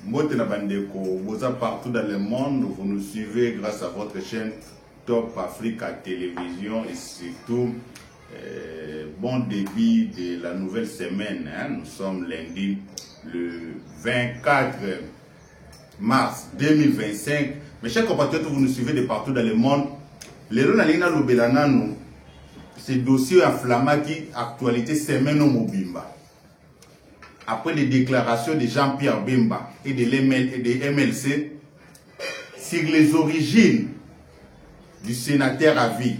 Motena Bandeko, vous êtes partout dans le monde, vous nous suivez grâce à votre chaîne Top Africa Télévision et surtout bon début de la nouvelle semaine. Hein. Nous sommes lundi le 24 mars 2025. Mes chers compatriotes, vous nous suivez de partout dans le monde. Les Ronalina Lobelanano, c'est dossier enflammé qui actualité semaine au Mobimba. Après les déclarations de Jean-Pierre Bemba et de MLC sur les origines du sénateur à vie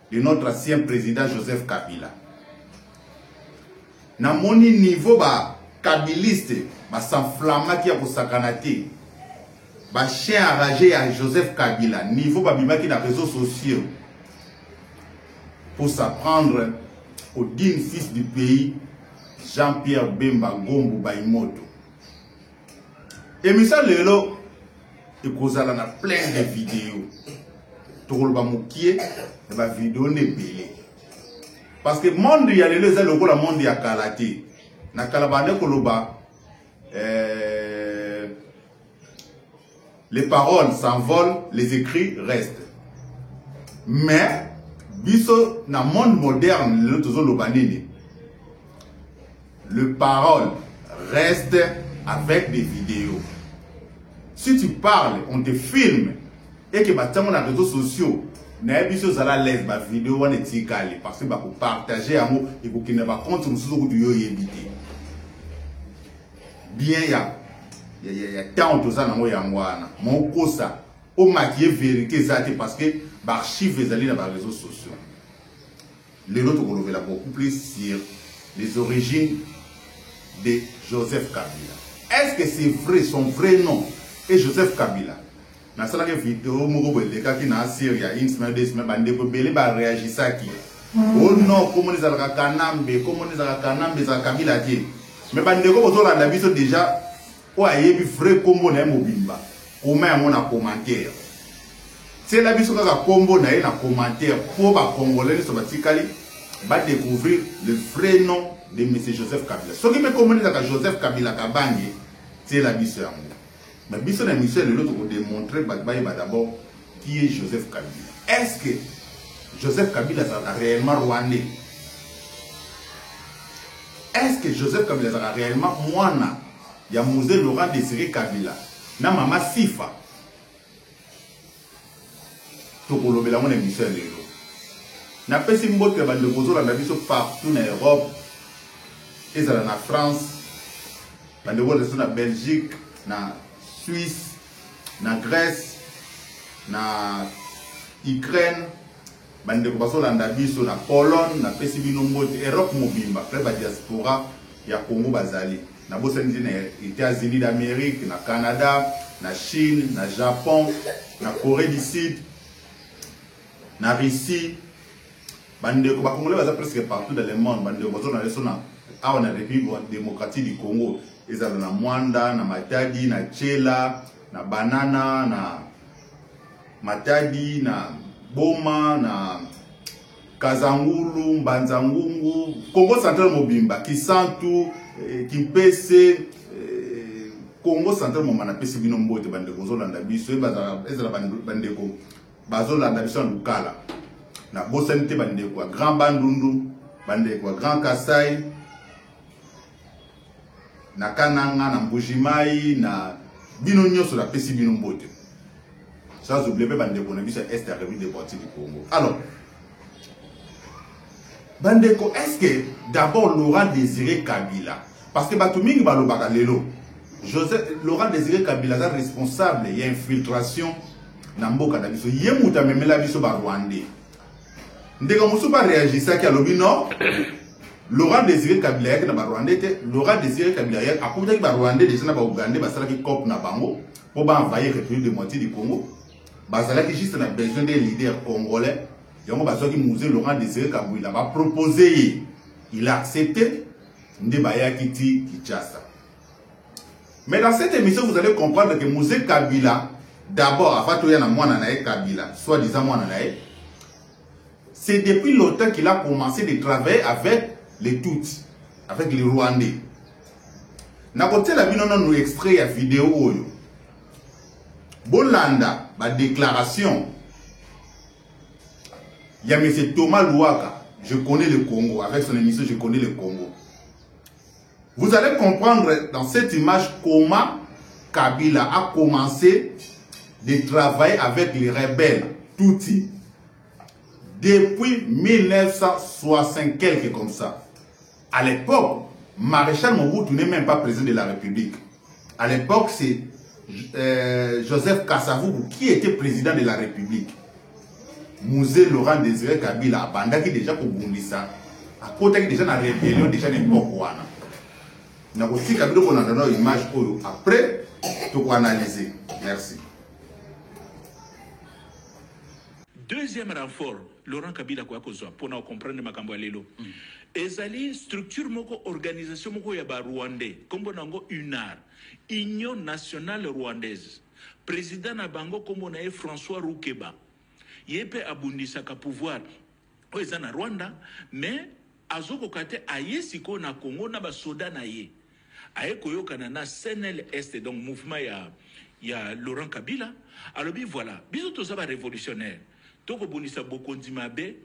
de notre ancien président Joseph Kabila. Na moni niveau ba kabiliste ba s'enflamma qui a pour sakanate ba chien enragé à Joseph Kabila niveau ba bima qui na réseaux sociaux pour s'apprendre au digne fils du pays Jean-Pierre Bemba Gombo Baimoto. Et Michel Lelo, il y a plein de vidéos. Tout le monde qui est, la vidéo n'est belée. Parce que le monde, il y a le monde, il y a Kalate. Na Kalabane Koloba, les paroles s'envolent, les écrits restent. Mais, biso na monde moderne, le tozo lobanini. Le parole reste avec des vidéos. Si tu parles, on te filme et que tu as les réseaux sociaux, tu as des vidéos parce que tu partager amour et que tu n'as pas compte de ce que tu as évité. Bien, il y a tant de choses dans le monde. Mon cosa, au maquillé vérité, parce que l'archive est allée dans les réseaux sociaux. Les autres, on va beaucoup plus sur les origines de Joseph Kabila. Est-ce que c'est vrai, son vrai nom est Joseph Kabila? Dans cette vidéo, il y a une semaine, 2 semaines, il y a réagi ça qui. Oh non, comment ils ont Kanambe, comment ils ont Kanambe, ils ont Kabila qui. Mais il y a déjà, il y a vrai combo na Mobimba. Comment on a commentaire? C'est la vision que combo na un commentaire pour les Congolais va découvrir le vrai nom de M. Joseph Kabila. Ce qui me communique avec Joseph Kabila Kabangi, c'est la mission. Mais la mission est l'autre pour démontrer d'abord qui est Joseph Kabila. Est-ce que Joseph Kabila est réellement rwandais? Est-ce que Joseph Kabila est réellement moana? Il y a Mosé Laurent Désiré Kabila. Na Mama Sifa. Tout pour l'obéla mon émission. Na pesi mbote bande kozo la biso partout en Europe. Ils sont en France, bande kozo na Belgique, na Suisse, na Grèce, na Ukraine, bande kozo la biso na Pologne, na pesi bino mbote Europe mobimba, près ba diaspora ya Congo bazali. Na bosani na États-Unis d'Amérique, na Canada, na Chine, na Japon, na Corée du Sud, na Russie. Bande ko ba Congolais baza presque partout dans le monde. Bande ko na lesona a na République démocratique du Congo. Ezala na Mwanda, na Matadi, na Tchela, na Banana, na Matadi, na Boma, na Kazangulu, Mbanzangungu, Congo Central Mobimba, Kisantu, Kimpese, Congo Central Momana pesi bino mbote bande ko zolanda biso ezala bande ko bazolanda biso Lukala. Na Bosanité bande kwa Grand Bandundu, bande kwa Grand Kasai, na Kananga, na Mbujimai, na bino nyoso la pesi bino mbote. Sans oublier bande kwa na biso Est la République démocratique du Congo. Alors, bande ko est-ce que d'abord Laurent Désiré Kabila, parce que batumingi balobaka lelo, Laurent Désiré Kabila est responsable, il y a infiltration na mboka na biso, yemuta memela biso ba Rwandais. Ndeka musuba réagissa qui a lobby non. Laurent Désiré Kabila qui na ba Rwandais te Laurent Désiré Kabila a akuta ki ba Rwandais déjà na ba Ougandais ba sala ki cop na bango pour ba envahir République démocratique du Congo. Ba sala ki juste na besoin des leaders congolais. Yango ba soki musée Laurent Désiré Kabila ba proposer, il a accepté ndeba ya kiti Kinshasa. Mais dans cette émission vous allez comprendre que musée Kabila d'abord avant tout yana mwana na Kabila, soit disant mwana na c'est depuis longtemps qu'il a commencé de travailler avec les Tutsis, avec les Rwandais. Na côté la bino non extrait ya vidéo oyo. Bolanda ba déclaration. Il y a M. Thomas Louaka. Je connais le Congo. Avec son émission, je connais le Congo. Vous allez comprendre dans cette image comment Kabila a commencé de travailler avec les rebelles Tutsi depuis 1960 quelque comme ça. À l'époque, Maréchal Mobutu n'est même pas président de la République. À l'époque, c'est Joseph Kasavubu qui était président de la République. Mouzé Laurent Désiré Kabila abandaki déjà pour Bundisa. À côté déjà dans la rébellion déjà l'époque wana. Na aussi Kabila qu'on a donné une image après tout analyser. Merci. Deuxième renfort, Laurent Kabila kwa kozwa pour nous comprendre makambo lelo. Ezali structure moko organisation moko ya ba Rwandais, kombo nango UNAR, Union nationale rwandaise. Président na bango kombo na François Roukeba. Yepe abundisa ka pouvoir oza na Rwanda, mais azoko kate aye siko na Congo na ba soda na ye. Aye koyokana na CNL Est, donc mouvement ya Laurent Kabila. Alors bien voilà, biso toza ba révolutionnaire. Toko bonisa bokondima be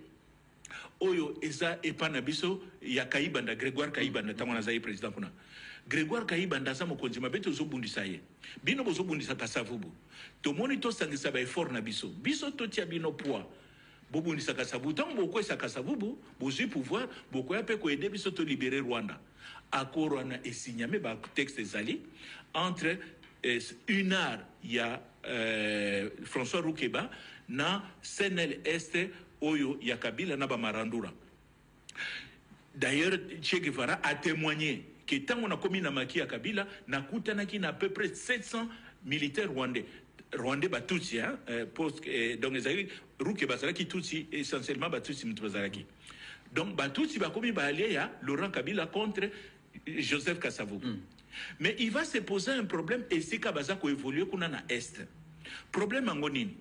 oyo eza epana biso ya Kayibanda, Grégoire Kayibanda tango na zayi président kuna. Grégoire Kayibanda za mokondima be tozo bundisa ye. Bino bozo bundisa Kasavubu. To monito sangisa ba effort na biso. Biso to tia bino poids. Bo bundisa Kasavubu. Tango boko sa Kasavubu, bozu pouvoir, boko ya pe ko aider biso to libérer Rwanda. Accord na esigname ba texte ezali entre UNAR ya François Roukeba na CNL Est oyo ya Kabila na ba Marandura. D'ailleurs, Che Guevara a témoigné que tant on a commis na maki ya Kabila na kutanaki na à peu près 700 militaires rwandais. Rwandais Batutsi, hein, donc les Roukeba Bazalaki Tutsi essentiellement Batutsi Mutbazalaki. Donc Batutsi ba commis ba allié ya Laurent Kabila contre Joseph Kasavubu. Mais il va se poser un problème et c'est qu'Abaza ko évoluer kuna na Est. Problème angonini.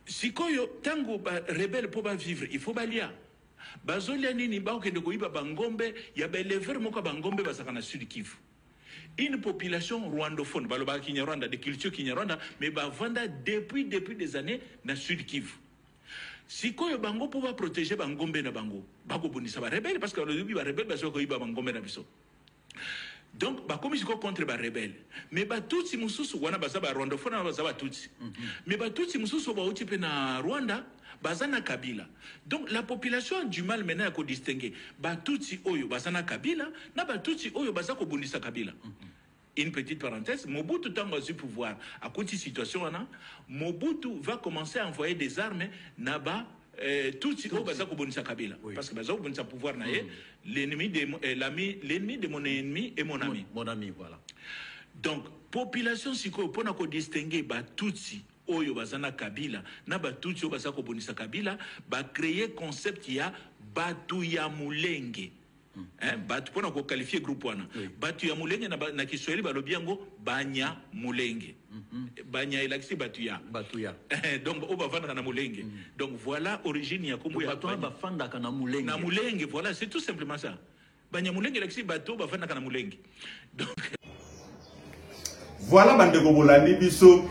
Si koyo tango ba rebelle pour ba vivre, il faut balia. Bazolia nini ba okende ko iba bangombe ya ba lever moko bangombe basaka na Sud Kivu. Une population rwandophone, baloba Kinyarwanda, de culture Kinyarwanda, mais ba vanda depuis des années na Sud Kivu. Si koyo bango pour ba protéger bangombe na bango, bako bonisa ba rebelle parce que le début ba rebelle bazo ko iba bangombe na biso. Donc, comme ils sont contre les rebelles. Mais tout si mususu wana baza ba rwandophone na baza ba tutsi. Mais tout si mususu ba uti pe na Rwanda baza na Kabila. Donc la population a du mal maintenant à distinguer. Tutsi oyo baza na Kabila na tutsi oyo baza ko bundisa Kabila. Une petite parenthèse, Mobutu tango a su pouvoir à côté situation wana, Mobutu va commencer à envoyer des armes na ba Tutsi oyo baza ko bundisa Kabila parce que baza ko bundisa pouvoir na ye. L'ennemi de mon ennemi est mon ami. Mon ami, voilà. Donc, population siko pour na ko distinguer ba tutsi oyo bazana Kabila na ba tutsi oyo bazako bonisa Kabila ba créer concept ya batu ya mulenge. Batu pour na ko qualifier groupe wana. Batu ya mulenge na Kiswahili ba lobiango banya mulenge. Banya elakisi batu ya. Donc on va vendre na mulenge. Donc voilà origine ya kombo ya batu ba fanda kana mulenge. Na mulenge, voilà, c'est tout simplement ça. Banya mulenge elakisi batu ba vendre kana mulenge. Donc voilà bandeko bolandi biso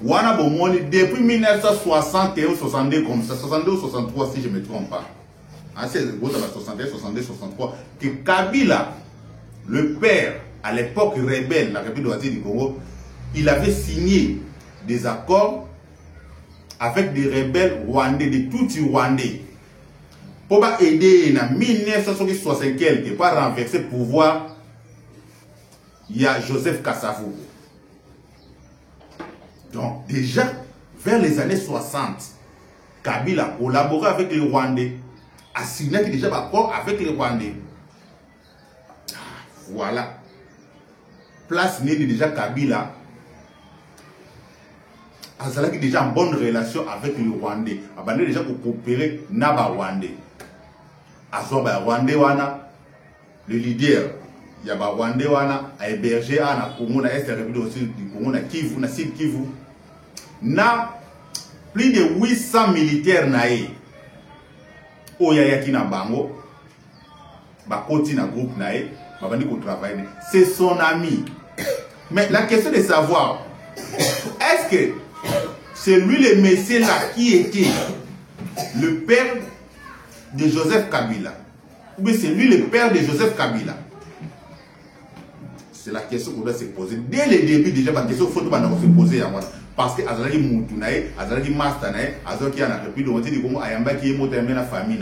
wana bomoni depuis 1961 62 comme ça 62 ou 63 si je me trompe pas. Ah c'est 61 62 63 que Kabila le père à l'époque rebelle la République du Congo, il avait signé des accords avec des rebelles rwandais, des Tutsi rwandais, pour aider en 1960 quelque, pour renverser le pouvoir, il y a Joseph Kasavubu. Donc déjà, vers les années 60, Kabila a collaboré avec les Rwandais, a signé déjà un accord avec les Rwandais. Voilà. Place n'est déjà Kabila. Azalaki déjà en bonne relation avec le Rwandais. Abandé déjà pour coopérer Naba Rwandais. Azoba Rwandais wana, le leader, Yaba Rwandais wana, a hébergé à Congo, na Est République du Congo, na Kivu, na Sud Kivu. Na plus de 800 militaires nae. Oyayaki na bango, bakoti na groupe nae. c'est son ami. Mais la question de savoir, est-ce que c'est lui le Messie là qui était le père de Joseph Kabila? Ou bien c'est lui le père de Joseph Kabila? C'est la question qu'on doit se poser. Dès le début, déjà, la question qu'il faut se poser. Parce que Azalaki Moutunae, Azalaki Mastanae, Azalaki a repris le moitié du Congo, Ayamba qui est monté la famille.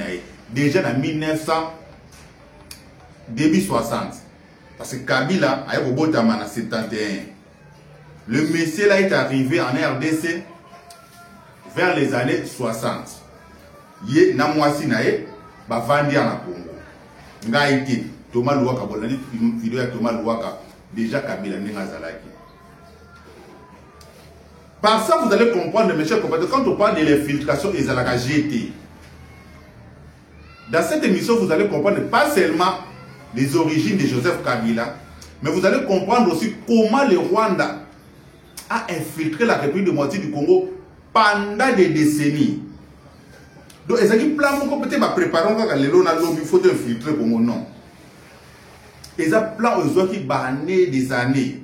Déjà en 1900, début 60. Parce que Kabila a eu au Botaman en 71. Le Messie là est arrivé en RDC vers les années 60. Yé Namwasi Nae, Bavandi en Congo. Nga été Thomas Louaka, bolani vidéo de Thomas Louaka, déjà Kabila Nengazalaki. Par ça, vous allez comprendre, mes chers compatriotes, quand on parle de l'infiltration et Zalaka GT, dans cette émission, vous allez comprendre pas seulement les origines de Joseph Kabila, mais vous allez comprendre aussi comment le Rwanda a infiltré la République de moitié du Congo pendant des décennies. Donc, il s'agit de plan peut-être préparer quand les lots il faut infiltrer pour mon nom. Et ça plan aux qui banné des années.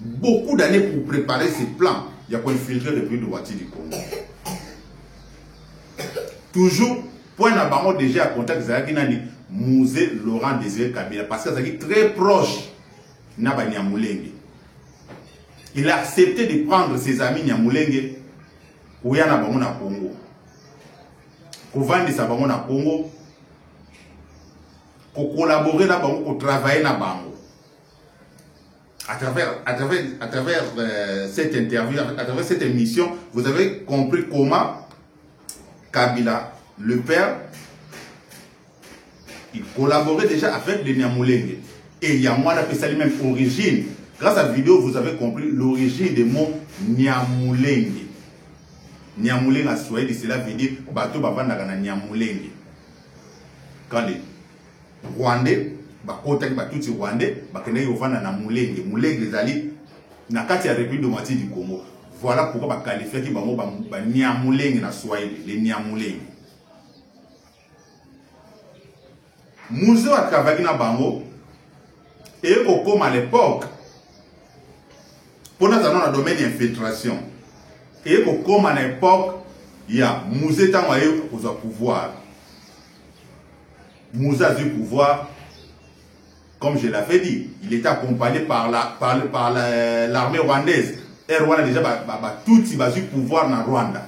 Beaucoup d'années pour préparer ces plans. Il y a pour infiltrer la République de moitié du Congo. Toujours, point d'abord déjà à contact avec Mouzé Laurent Désiré Kabila parce que c'est très proche de Nyamulenge. Il a accepté de prendre ses amis Nyamulenge pour y aller au Congo. Pour vendre sa bango na Congo, pour collaborer na bango, pour travailler na bango. À travers cette interview, à travers cette émission, vous avez compris comment Kabila, le père, il collaborait déjà avec les Nyamulenge. Et il y a moi la même origine. Grâce à la vidéo, vous avez compris l'origine des mots Nyamulenge. Nyamulenge à Swahili, cela veut dire bateau bavanda na Nyamulenge. Quand les Rwandais, bakota ki batuti Rwandais, bakene yovanda na Mulenge. Mulenge zali na kati ya République de moitié du Congo. Voilà pourquoi ba qualifier ki bango ba Nyamulenge na Swahili, les Nyamulenge. Musée a travaillé na bango et comme à l'époque pour nous dans le domaine d'infiltration. Et comme à l'époque, il y a Mouzé Tangaye pour le pouvoir. Mouzé a du pouvoir, comme je l'avais dit, il était accompagné par l'armée rwandaise. Et Rwanda déjà, tout il va du pouvoir dans Rwanda.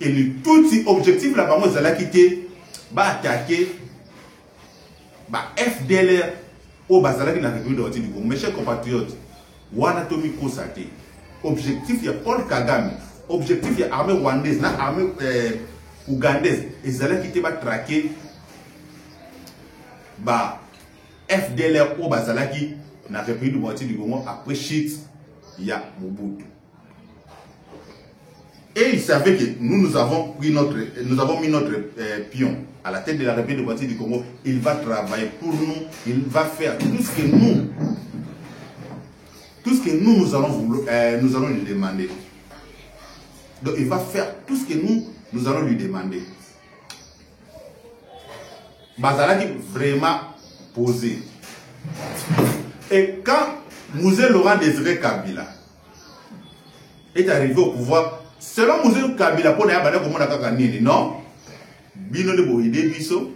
Et le tout objectif là-bas, c'est là quitter, attaquer, FDLR au Bazalaki dans la République du Congo. Mes chers compatriotes, Wanatomi Kosate. Objectif, il y a Paul Kagame. Objectif, il y a l'armée rwandaise, l'armée ougandaise. Et ça qui te va traquer FDLR au Bazalaki dans la République de moitié du Congo. Après Chit, il y a Mobutu. Et il savait que nous avons mis notre pion à la tête de la République de moitié du Congo. Il va travailler pour nous. Il va faire tout ce que nous allons lui demander. Donc il va faire tout ce que nous allons lui demander. Bazalaki vraiment posé. Et quand Mouzé Laurent Désiré Kabila est arrivé au pouvoir, selon Mouzé Kabila, pour ne non, bino de bohide biso,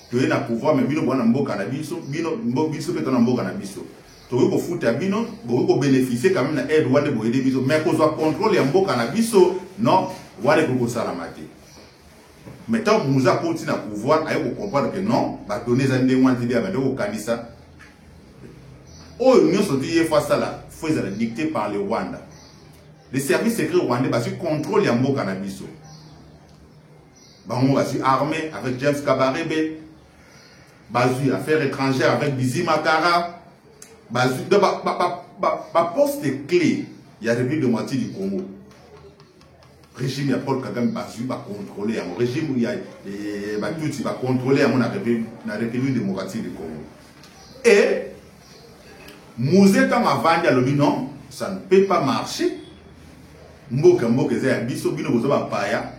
tu es na pouvoir, mais bino bohana mboka na biso, bino biso peut en mboka na biso. Tu veux foutre bino, vous bénéficier quand même de l'aide de bohide biso, mais qu'on soit contrôlé en mboka na biso, non, wale koko salamate. Mais tant que Mouza continue à pouvoir, il faut comprendre que non, va donner des mois de dire au candidat. Oh, nous sommes dit face à la, faut être dicté par le Rwanda. Les services secrets rwandais va contrôler les mboka na biso. On va armé avec James Kabarebe, basu affaires étrangères avec Bizi Makara, basu de poste clé, il y a la République de moitié du Congo. Régime, il y a Paul Kagame basu va contrôler, le régime il y a tout va contrôler la République démocratique du Congo. Et Mouzé quand avant il a dit non, ça ne peut pas marcher. Mboka zé biso bino bozo ba paya.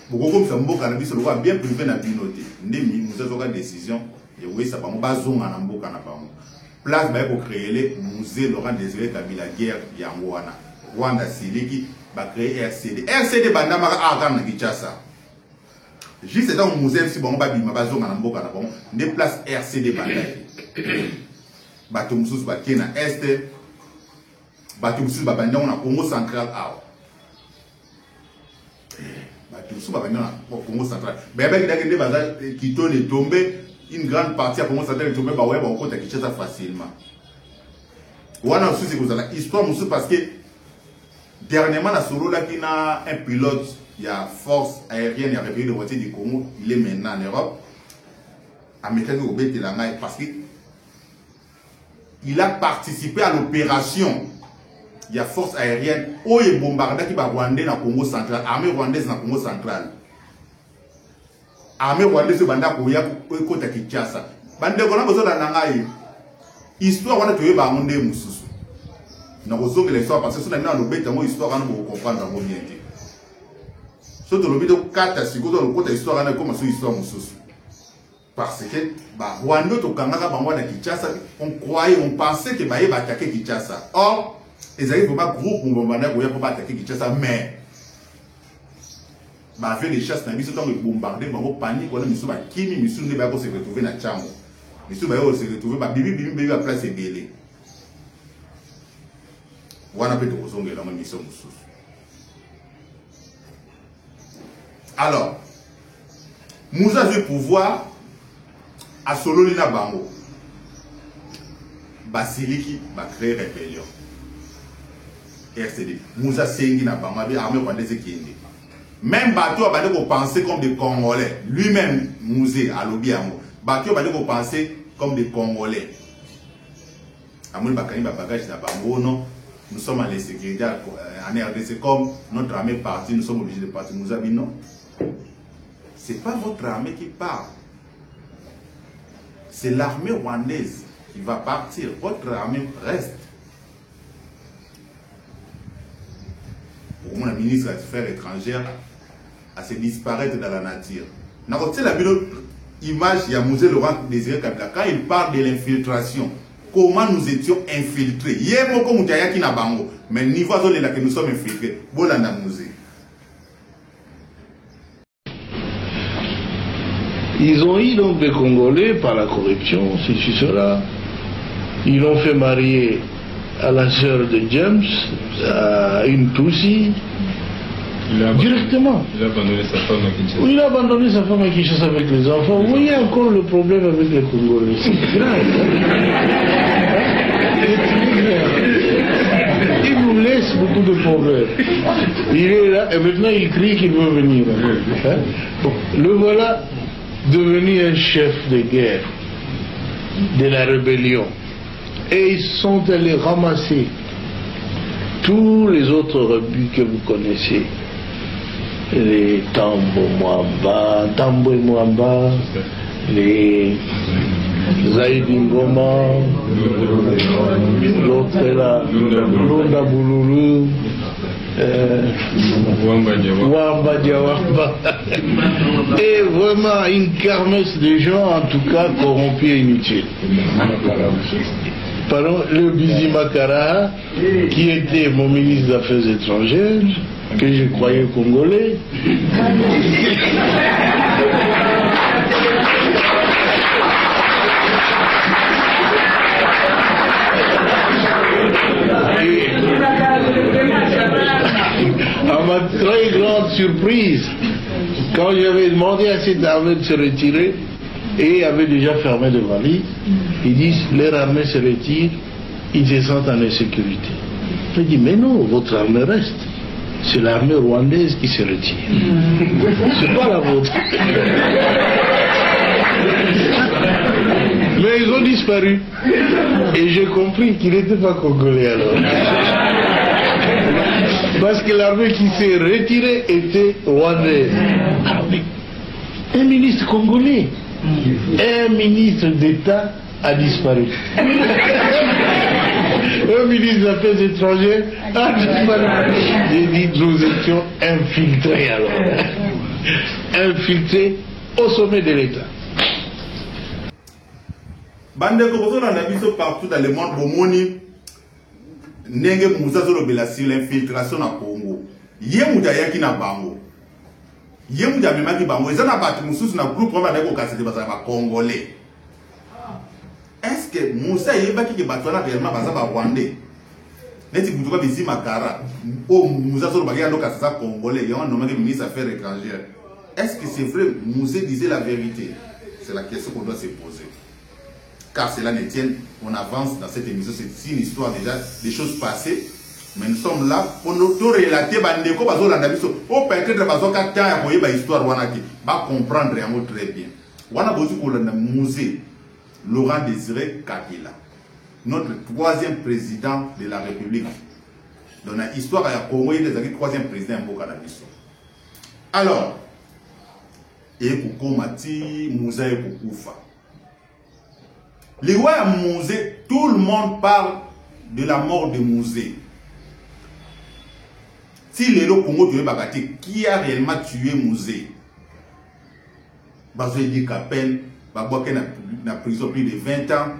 Beaucoup comme ça mboka na biso bien privé na binoté. Ndemi Mouzé zoka décision Et oui, ça va me bazonga na mboka na bango. Place ba pour créer le musée Laurent Désiré Kabila guerre yangoana. Rwanda Siliki va créer RCD. RCD banda maka agam na Kinshasa. Juste dans le musée si bango ba bima bazonga na mboka na bango, des places RCD banda. Bato mususu ba kena este. Bato mususu ba banda na Congo central awa. Bato mususu ba banda na Congo central. Bébé qui dakende baza qui tourne tomber. Une grande partie a commencé à tomber, bah ouais, on compte quelque chose facilement. On a aussi cette histoire, parce que dernièrement, la solo là qui a un pilote, il y a force aérienne, il y a réveillé de voiture du Congo, il est maintenant en Europe. Américain au Bétélangaï parce que il a participé à l'opération. Il y a force aérienne, où il bombardé qui va Rwandais dans le Congo central, armée rwandaise dans le Congo central. Armée rwandaise banda koya kota Kinshasa bande kona bozo na ngai histoire wana toye ba monde mususu na kozonga l'histoire parce que sona na lobeta mo histoire wana bo comprendre ngo bien te so to lobito kata sikoto lo kota histoire wana comme so histoire mususu parce que ba Rwanda to kangaka bango na Kinshasa on croyait on pensait que ba yeba attaquer Kinshasa or ils arrivent vraiment groupe on banda koya pour attaquer Kinshasa mais bah fait des chasses na biso tant bombarder bango panique wala miso ba kimi miso ne ba ko se retrouver na chambo miso ba yo se retrouver ba bibi à place ebele wana pe to kozongela mo miso mususu. Alors Moussa a eu pouvoir à sololi na bango basiliki ba créer rébellion RCD Moussa sengi na bango abi armée rwandaise kindi. Même Bato a penser comme des Congolais. Lui-même, Mouzé, à l'Obiamo. Bato a penser comme des Congolais. Amoul Bakani bagage d'Abango, non. Nous sommes à l'insécurité en RDC comme notre armée partie, nous sommes obligés de partir. Nous avons dit non. Ce n'est pas votre armée qui part. C'est l'armée rwandaise qui va partir. Votre armée reste. Pour mon ministre des Affaires étrangères à se disparaître dans la nature. Dans la image, il y a Moussé Laurent Désiré Kabila. Quand il parle de l'infiltration, comment nous étions infiltrés. Il y a beaucoup de gens qui n'ont pas mais le niveau de là que nous sommes infiltrés. Bolanda Moussé. Ils ont eu donc des Congolais par la corruption, ceci, cela. Ils l'ont fait marier à la sœur de James, à une Tutsi, directement. Il a abandonné sa femme à Kinshasa. Oui, il a abandonné sa femme à Kinshasa avec les enfants. Vous voyez encore le problème avec les Congolais. C'est grave. Il nous laisse beaucoup de problèmes. Il est là et maintenant il crie qu'il veut venir. Hein? Bon, le voilà devenu un chef de guerre de la rébellion. Et ils sont allés ramasser tous les autres rebus que vous connaissez. Les Tambo et Mwamba, les Zaïdi Ngoma, l'autre là, Londa Bouloulou, Wamba Diawamba. Et vraiment une kermesse de gens, en tout cas corrompus et inutiles. Pardon, le Bizi Makara, qui était mon ministre des Affaires étrangères, que je croyais congolais. Et, à ma très grande surprise, quand j'avais demandé à cette armée de se retirer, et avait déjà fermé le valise, ils disent leur armée se retire, ils se sentent en insécurité. Je dis mais non, votre armée reste. C'est l'armée rwandaise qui se retire. C'est pas la vôtre. Mais ils ont disparu. Et j'ai compris qu'ils n'étaient pas congolais alors. Parce que l'armée qui s'est retirée était rwandaise. Alors, mais un ministre congolais, un ministre d'État a disparu. Un ministre des Affaires étrangères a disparu. J'ai dit nous étions infiltrés alors. Infiltrés au sommet de l'État. Bande ko bozo na biso partout dans le monde bomoni nenge muza zo lobela sur l'infiltration na Congo. Ye muda yaki na bango. Ye muda memaki bango ezana batu mususu na groupe ba ndeko kasete baza ba congolais. Est-ce que Moussa yebaki ke batu na réellement baza ba rwandais? Neti butuka bisi makara o muza zo lobaki ando kasasa congolais yon nommé ministre affaires étrangères. Est-ce que c'est vrai Moussa disait la vérité? C'est la question qu'on doit se poser. Car cela ne tient, on avance dans cette émission, c'est une histoire déjà, des choses passées. Mais nous sommes là pour nous relater, comprendre très bien. On a besoin de musée Laurent Désiré Kabila, notre troisième président de la République. Dans l'histoire, il y a Congo, il y a le troisième président de la République. Alors, et pour Mati, Moussa et pour Koufa. Les rois à Mouzé, tout le monde parle de la mort de Mouzé. Si les lots Congo tué Bagati, qui a réellement tué Mouzé? Bazo dit qu'à peine, Babouaké n'a prison plus de 20 ans.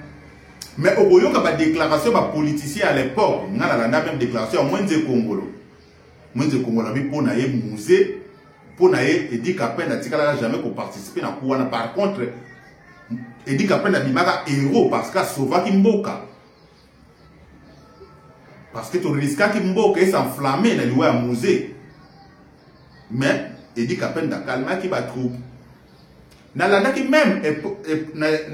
Mais au Boyo, quand déclaration par politicien à l'époque, on a la même déclaration à moins de Congolo. Moins de Congolo, pour naïe Mouzé, pour naïe, et dit qu'à peine, n'a jamais participé à Kouana. Par contre, et dit qu'après Nabimara héros parce que sauva Kimboka. Parce que tu risques Kimboka et s'enflammer dans le musée. Mais il dit qu'après Nakalma qui va trouver. Dans la même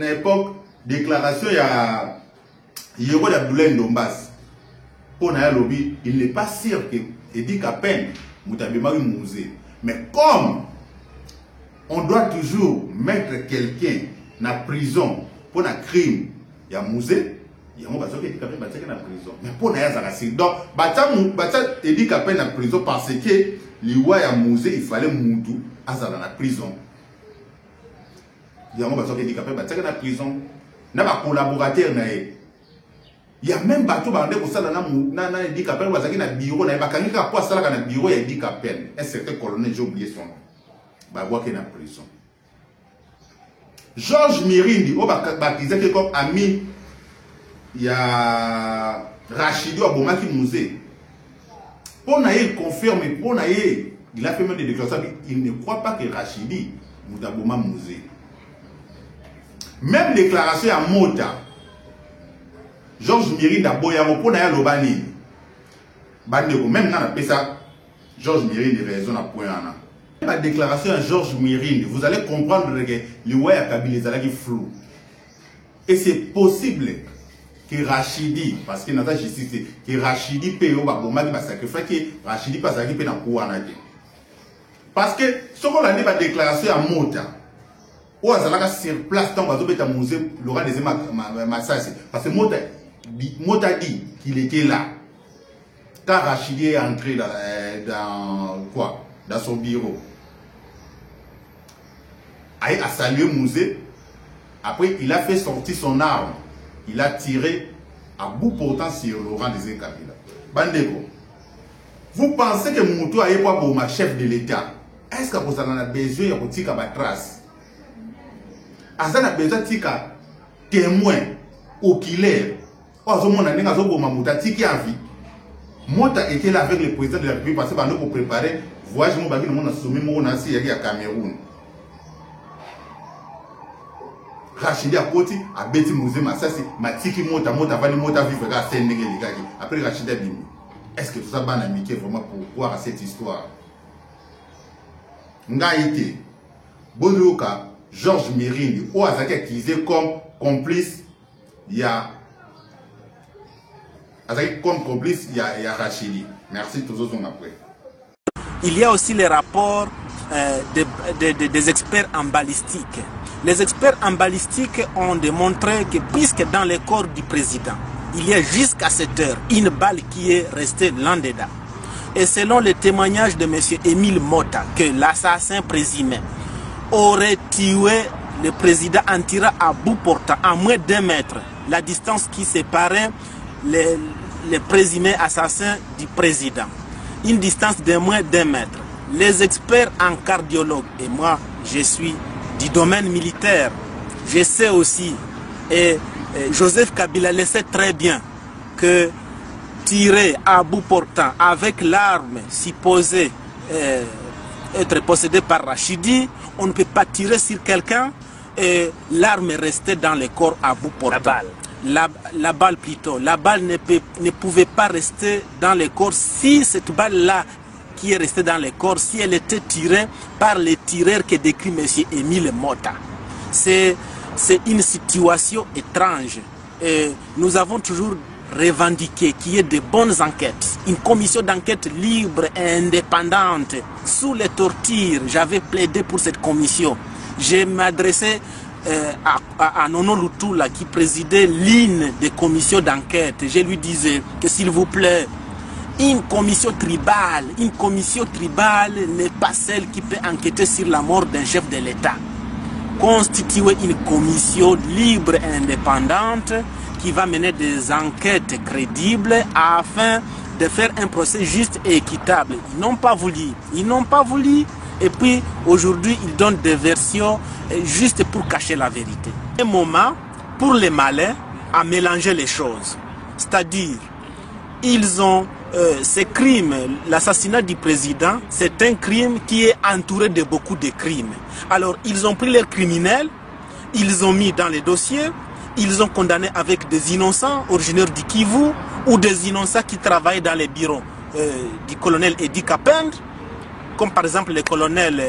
époque, déclaration il y a Yero d'Abdoulaye Ndombas. Pour Naya Lobby, il n'est pas sûr que il dit qu'après Moutabimari musée. Mais comme on doit toujours mettre quelqu'un dans la prison pour un crime, il y a musée, il y a un musée qui est dans la prison. Mais pour un musée, donc, il dit qu'il y a prison parce que il y a un musée, il fallait moudou à la prison. Il y a un musée qui dit qu'il y a dans la prison. Il y a un collaborateur. Il y a même bateau qui dit qu'il y a un bureau, il y a un bureau, il dit qu'il y a un certain colonel, j'ai oublié son nom. Il y a une prison. Georges Mirindi, baptisé comme ami, il y a Rachidi Abomaki Mouzé. Pour naïe confirme, pour naïe, il a fait même des déclarations, il ne croit pas que Rachidi Moudaboma Mouzé. Même déclaration à Mota, Georges Mirindi a Boyamo, pour naïe Lobani. Même dans la PESA, Georges Mirindi raison à point. La déclaration à Georges Mirindi, vous allez comprendre que le roi a Kabila est flou. Et c'est possible que Rachidi, parce qu'il n'a pas justice, que Rachidi paye au Baboma qui va sacrifier, que Rachidi passe à qui dans le parce que ce qu'on a dit la déclaration à Mota, ou à sur place, dans le musée, Laurent Désiré Massassi, parce que Mota dit qu'il était là. Quand Rachidi est entré dans quoi? Dans son bureau. A salué Mouzé. Après, il a fait sortir son arme. Il a tiré à bout portant sur Laurent Désiré Kabila. Bandeko, vous pensez que Moutou a été pour ma chef de l'État? Est-ce que vous avez besoin de tika ba trace? Est-ce que vous avez besoin de tika témoin oculaire? Ou est-ce que vous avez besoin de Mouta tiki en vie? Mota était là avec le président de la République parce que nous pour préparer voyage mon bagage mon sommet mon assis à Cameroun. Rachidi a côté a bêti musée Massassi matiki mota vani mota vivre à Sénégal les gars. Après Rachidi a bimi. Est-ce que tout ça ban amitié vraiment pour voir cette histoire? Ngaïté Bodoka Georges Mirindi ou Azaki accusé comme complice il y a comme complice, il y a Rachidi. Merci, tous autres après. Il y a aussi les rapports des experts en balistique. Les experts en balistique ont démontré que puisque dans le corps du président, il y a jusqu'à cette heure une balle qui est restée là dedans. Et selon le témoignage de M. Émile Mota, que l'assassin présumé aurait tué le président en tirant à bout portant à moins d'1 mètre la distance qui séparait les présumés assassins du président. Une distance de moins d'1 mètre. Les experts en cardiologue, et moi je suis du domaine militaire, je sais aussi, et Joseph Kabila le sait très bien que tirer à bout portant avec l'arme supposée être possédée par Rachidi, on ne peut pas tirer sur quelqu'un et l'arme est restée dans le corps à bout portant. La balle plutôt. La balle ne pouvait pas rester dans le corps si cette balle-là qui est restée dans le corps, si elle était tirée par les tireurs que décrit M. Émile Mota. C'est une situation étrange. Et nous avons toujours revendiqué qu'il y ait de bonnes enquêtes. Une commission d'enquête libre et indépendante sous les tortures. J'avais plaidé pour cette commission. J'ai m'adressé à Nono Lutula qui présidait l'une des commissions d'enquête. Je lui disais que s'il vous plaît, une commission tribale n'est pas celle qui peut enquêter sur la mort d'un chef de l'État. Constituer une commission libre et indépendante qui va mener des enquêtes crédibles afin de faire un procès juste et équitable. Ils n'ont pas voulu. Et puis aujourd'hui, ils donnent des versions juste pour cacher la vérité. Un moment pour les malins à mélanger les choses. C'est-à-dire, ils ont ces crimes, l'assassinat du président, c'est un crime qui est entouré de beaucoup de crimes. Alors, ils ont pris les criminels, ils ont mis dans les dossiers, ils ont condamné avec des innocents originaires du Kivu ou des innocents qui travaillent dans les bureaux du colonel Edi Kapend, comme par exemple le colonel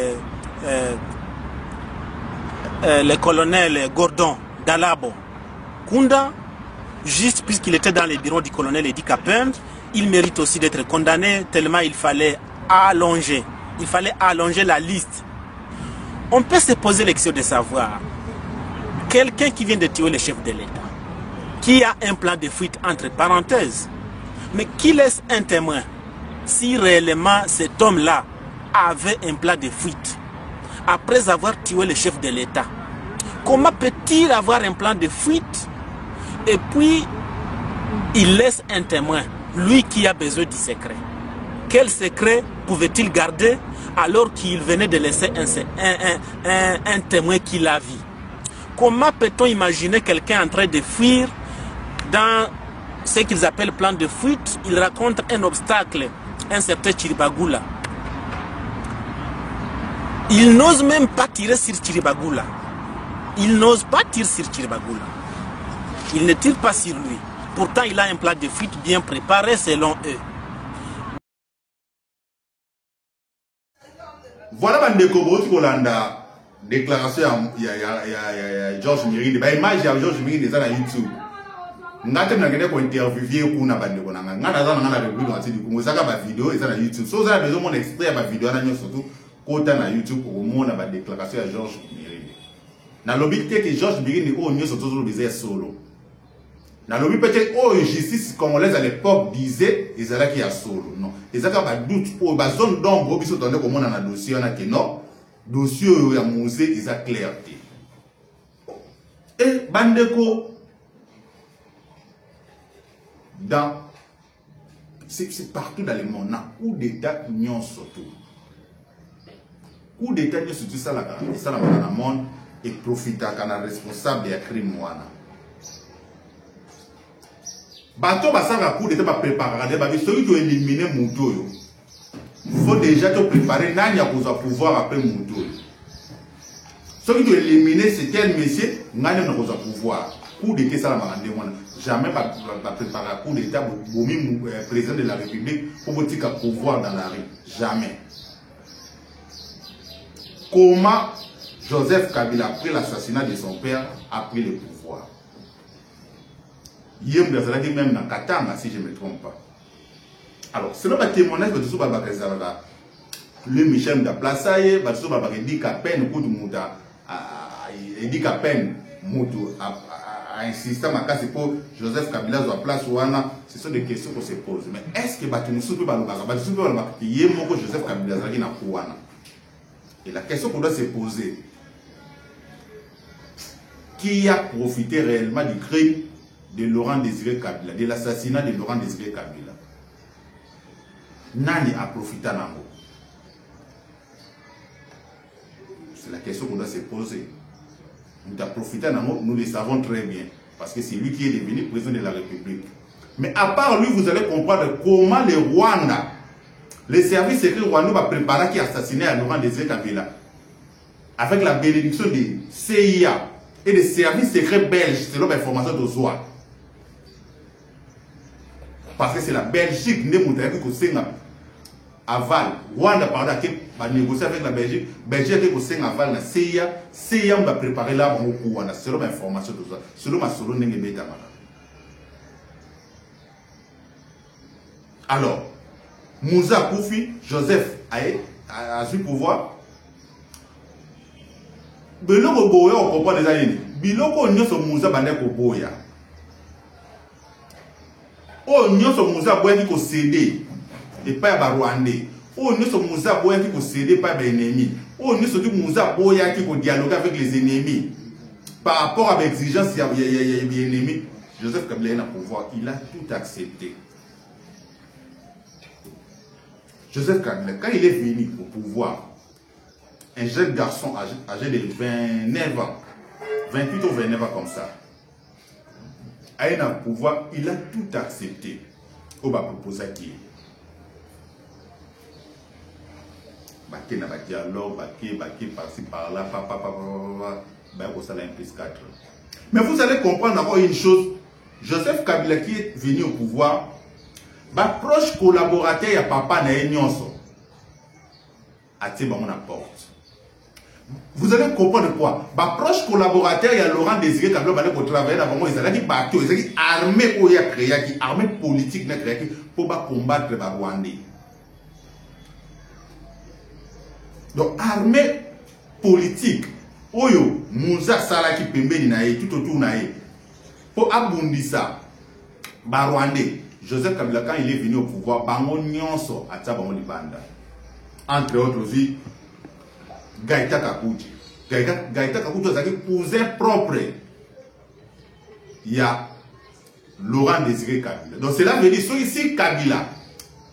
Gordon Dalabo Kunda, juste puisqu'il était dans les bureaux du colonel Edi Kapend, il mérite aussi d'être condamné tellement il fallait allonger la liste. On peut se poser la question de savoir, quelqu'un qui vient de tuer le chef de l'État, qui a un plan de fuite entre parenthèses, mais qui laisse un témoin si réellement cet homme-là avait un plan de fuite après avoir tué le chef de l'État? Comment peut-il avoir un plan de fuite et puis il laisse un témoin, lui qui a besoin du secret? Quel secret pouvait-il garder alors qu'il venait de laisser un témoin qu'il a vu? Comment peut-on imaginer quelqu'un en train de fuir dans ce qu'ils appellent plan de fuite? Il raconte un obstacle, un certain Chiribagoula. Il n'ose même pas tirer sur Chiribagoula. Il n'ose pas tirer sur Chiribagoula. Il ne tire pas sur lui. Pourtant, il a un plan de fuite bien préparé selon eux. Voilà Bandeko Kolanda. Déclaration il y a Georges Mirindi. Bah image ya Georges Mirindi ça na YouTube. Ngate mnagende ko interviewer kuna Bandeko nanga. Ngata za nanga na review ati dikungo saka ba vidéo ça na YouTube. So ça besoin mon extrait ba vidéo na nyo surtout kota na YouTube pour mona ba déclaration ya Georges Mirindi. Na lobby que Georges Mirindi o nyo surtout le disait solo. Na lobby peut-être oh justice congolaise à l'époque disait ils allaient qui a solo. Non. Ils avaient pas doute pour ba zone d'ombre biso tande ko mona na dossier na que non. Dossier ya musée ils a clarté. Et Bandeko dans c'est partout dans le monde na coup d'état union surtout. Coup d'état union surtout ça la dans le monde et profita kana responsable ya crime wana. Bato basanga coup d'état ba préparer ba celui qui éliminer Muto. Il faut déjà te préparer nani à pouvoir après Muto. Celui qui éliminer c'est tel monsieur nani à pouvoir. Coup d'état ça la marande wana. Jamais pas préparer coup d'état bomi président de la République pour petit pouvoir dans la rue. Jamais. Comment Joseph Kabila, après l'assassinat de son père, a pris le pouvoir? Hier, même dans Katanga, si je ne me trompe pas. Alors, c'est le témoignage que tu as le Michel de Plaçaye, tu as dit qu'à peine, dit qu'à peine, a insisté pour Joseph Kabila sur la place où ce sont des questions qu'on se pose. Mais est-ce que Joseph Kabila est et la question qu'on doit se poser, qui a profité réellement du crime de Laurent Désiré Kabila, de l'assassinat de Laurent Désiré Kabila? Nani a profité d'ango? C'est la question qu'on doit se poser. Nous avons profité d'ango, nous le savons très bien. Parce que c'est lui qui est devenu président de la République. Mais à part lui, vous allez comprendre comment le Rwanda, les services secrets rwandais va préparer qui assassiné à Laurent Désiré Kabila. Avec la bénédiction des CIA et des services secrets belges, selon l'information de Zoa. Parce que c'est la Belgique qui a aval. Rwanda parle qui va négocier avec la Belgique. Belgique qui a aval la CIA. CIA va préparer là au Rwanda. Selon l'information de Zoa. Selon ma solo n'est pas. Alors, Moussa Koufi, Joseph a su pouvoir. Biloko boya on comprend déjà yini. Biloko nyoso Moussa bande ko boya. O nyoso Moussa boya ki ko céder et pas ba Rwandais. O nyoso Moussa boya ki ko céder pas ba ennemi. O nyoso ki Moussa boya ki ko dialoguer avec les ennemis par rapport à l'exigence des ennemis. Joseph Kabila a pouvoir, il a tout accepté. Joseph Kabila, quand il est venu au pouvoir, un jeune garçon âgé de 29 ans, 28 ou 29 ans comme ça, a eu un pouvoir, il a tout accepté. On va proposer qui Baké n'a pas de dialogue, baké par-ci par-là, ça l'a 1 + 4. Mais vous allez comprendre encore une chose, Joseph Kabila qui est venu au pouvoir, proche collaborateur ya papa na nyonso ati ba mona porte. Vous allez comprendre quoi? Proche collaborateur ya Laurent Désiré Kabila ba ko travailler na bango ezala ki bateau, ezala ki armée o ya créé ki armée politique na créé pour ba combattre ba Rwandais. Donc armée politique oyo Moussa Sala ki pembeni na ye tout autour na ye pour abundisa ba Rwandais. Joseph Kabila, quand il est venu au pouvoir, bango nyonso atia bango libanda. Entre autres aussi, Gaïta Kakuji. Gaïta Kakuji est un cousin propre. Il y a Laurent Désiré Kabila. Donc cela veut dire, ici Kabila,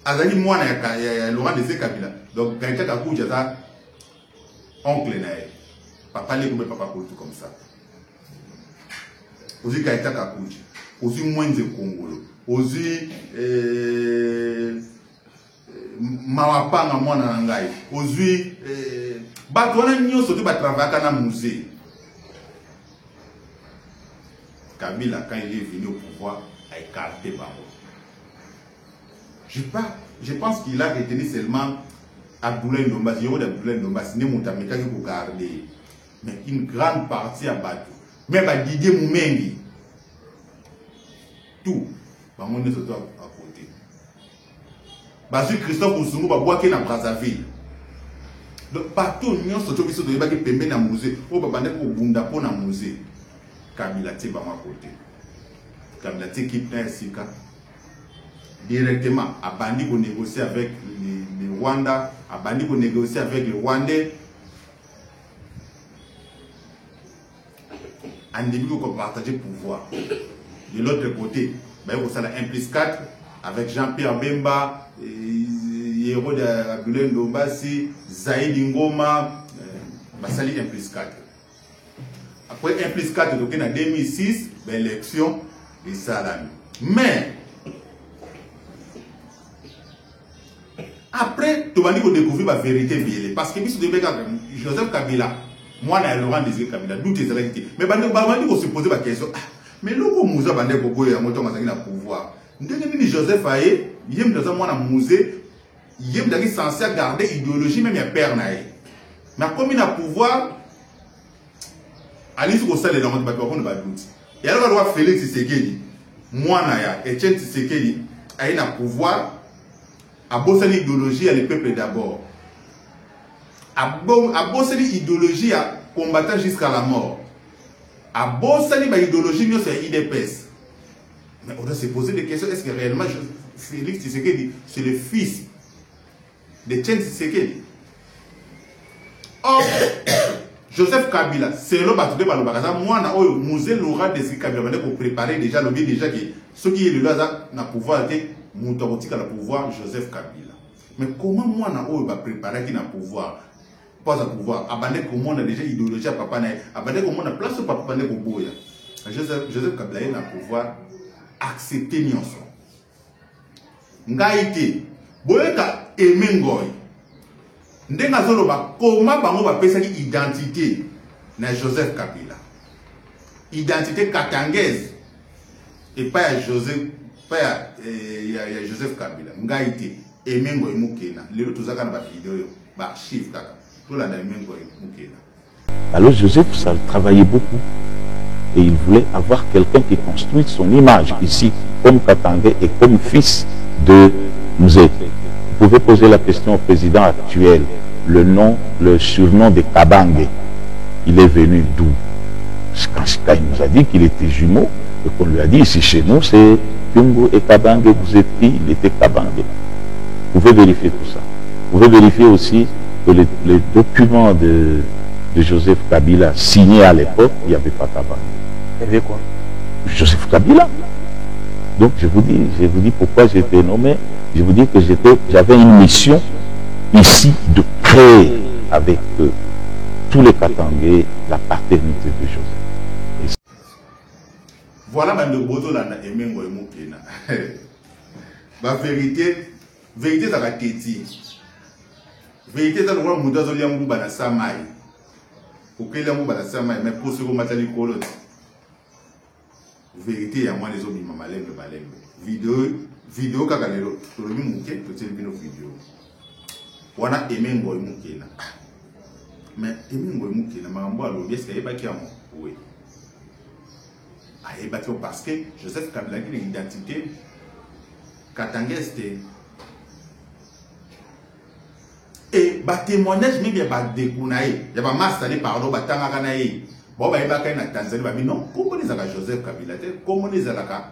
azali mwana ya Laurent Désiré Kabila. Donc Gaïta Kakuji est un oncle nae. Papa les comme papa pour tout comme ça. Aussi Gaïta Kakuji. Aussi Mwenze Kongolo. Aussi Mawapanga mwana ngai. Aussi batwana nyoso to batravaka na musée. Kabila quand il est venu au pouvoir a écarté Bango. Je pense qu'il a retenu seulement Abdoulaye Ndomba, Abdoulaye Ndomba, c'est Moutameka qui vous garder. Mais une grande partie à Batou. Même à Didier Moumengi. Tout. Bango ne s'auto à côté. Parce que Christophe Oussoumou va boire dans Brazzaville. Donc partout nous sommes tous les gens qui pembent dans le musée. Ou pas bandé pour bunda pour dans le musée. Kabila tient à côté. Kabila tient qui prend Sika. Directement à bandi pour négocier avec les Rwanda, à bandi pour négocier avec les Rwandais. En début pour partager le pouvoir. De l'autre côté, il y a 1 + 4 avec Jean-Pierre Bemba, Yero de Abdoulaye Ndombasi, Zaïd Ngoma, Basali 1 + 4. Après 1 + 4, donc en 2006, l'élection de Salami. Mais après, tu vas dire qu'on découvre la vérité violée. Parce que Joseph Kabila, moi, je suis Laurent Désiré Kabila, d'où tu es là. Mais on se pose la question. Mais là, comme Moussa Bandé Bobo et Amoto Mazaki na pouvoir, Joseph Aye, il est dans un musée, il est censé garder l'idéologie, même il père naïe. Mais comme il a pouvoir, Alice Rossel est dans le bateau, on ne va pas douter. Et alors, on doit Félix Tshisekedi, moi, Naya, Etienne Tshisekedi, a un pouvoir, à bosser l'idéologie à les peuples d'abord. À bosser l'idéologie à combattre jusqu'à la mort. À bosser l'idéologie, c'est IDPS. Mais on doit se poser des questions. Est-ce que réellement Félix Tshisekedi, c'est le fils de Etienne Tshisekedi? Or, Joseph Kabila, c'est le bâtiment de Balobaza. Moi, je suis musée Laurent Désiré Kabila pour préparer déjà le déjà que ce qui est le hasard n'a pouvoir être Moutarotika le pouvoir Joseph Kabila. Mais comment moi, je vais préparer qui n'a pouvoir? Pas à pouvoir. Abandonner comment on a déjà idéologie à papa, abandonner comment on a place au papa Boya. Joseph Kabila na pouvoir accepter nyonso. Ngaïté, boyeka emengoy. Ndenga zolo ba koma bango ba pesa ki identité na Joseph Kabila. Identité katangaise et pas à Joseph, pas à Joseph Kabila. Ngaïté emengoy mukena. Lelo tozaka na ba vidéo ba chiffre kaka. Tout la emengoy mukena. Alors Joseph, ça travaillait beaucoup. Et il voulait avoir quelqu'un qui construise son image ici, comme Katangé et comme fils de Mzé. Vous pouvez poser la question au président actuel. Le nom, le surnom de Kabangé, il est venu d'où? Quand il nous a dit qu'il était jumeau, et qu'on lui a dit ici chez nous, c'est Kyungu et Kabangé, vous êtes qui? Il était Kabangé. Vous pouvez vérifier tout ça. Vous pouvez vérifier aussi que les documents de Joseph Kabila signés à l'époque, il n'y avait pas Kabangé. Il y avait quoi? Joseph Kabila. Donc je vous dis pourquoi j'ai été nommé. Je vous dis que j'avais une mission ici de créer avec tous les Katangais la paternité de Joseph. Voilà maintenant boto la na emengo emukena. La vérité ça va téti. Vérité ça le muda zo liambu bana samai. Okela mu bana samai mais pour ce que matali kolot. Vérité ya moi les obi malembe vidéo kaka lelo tolomi muke to tele bino vidéo. Wana emengo emukena. Mais emengo emukena makambo alobi est-ce qu'il y a qui amo? Oui. Parce que Joseph Kabila a une identité katangaise. Et bah témoignage mais bien bah dékounaï, il y a pas master pardon bah tangakanaï. Bon bah il va na Tanzanie bah non comment les a Joseph Kabila comment les a là